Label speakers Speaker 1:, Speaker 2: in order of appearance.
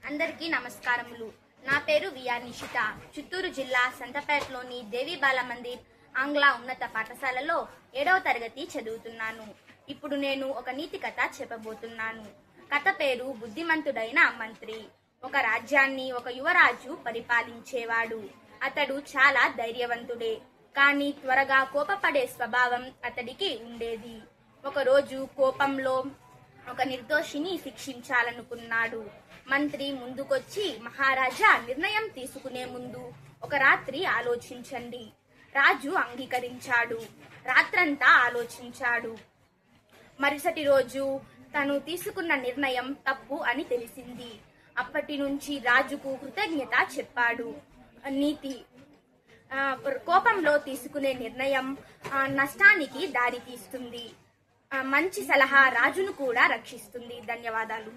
Speaker 1: అందరికీ నమస్కారములు. నా పేరు వియా నిషిత. చిత్తూరు జిల్లా సంతపేటలోని దేవి బాల మందిర్ ఆంగ్ల ఉన్నత పాఠశాలలో 7వ తరగతి చదువుతున్నాను. ఇప్పుడు నేను ఒక నీతి కథ చెప్పబోతున్నాను. కథ పేరు బుద్ధిమంతుడైన మంత్రి. ఒక రాజ్యాన్ని ఒక యువరాజు పరిపాలించేవాడు. అతడు చాలా ధైర్యవంతుడే, కానీ త్వరగా కోపపడే స్వభావం అతడికి ఉండేది. ఒకరోజు కోపంలో ఒక నిర్దోషిని శిక్షించాలనుకున్నాడు. మంత్రి ముందుకొచ్చి, మహారాజా, నిర్ణయం తీసుకునే ముందు ఒక రాత్రి ఆలోచించండి. రాజు అంగీకరించాడు. రాత్రంతా ఆలోచించాడు. మరుసటి రోజు తను తీసుకున్న నిర్ణయం తప్పు అని తెలిసింది. అప్పటి నుంచి రాజుకు కృతజ్ఞత చెప్పాడు. నీతి: కోపంలో తీసుకునే నిర్ణయం నష్టానికి దారి తీస్తుంది. మంచి సలహా రాజును కూడా రక్షిస్తుంది. ధన్యవాదాలు.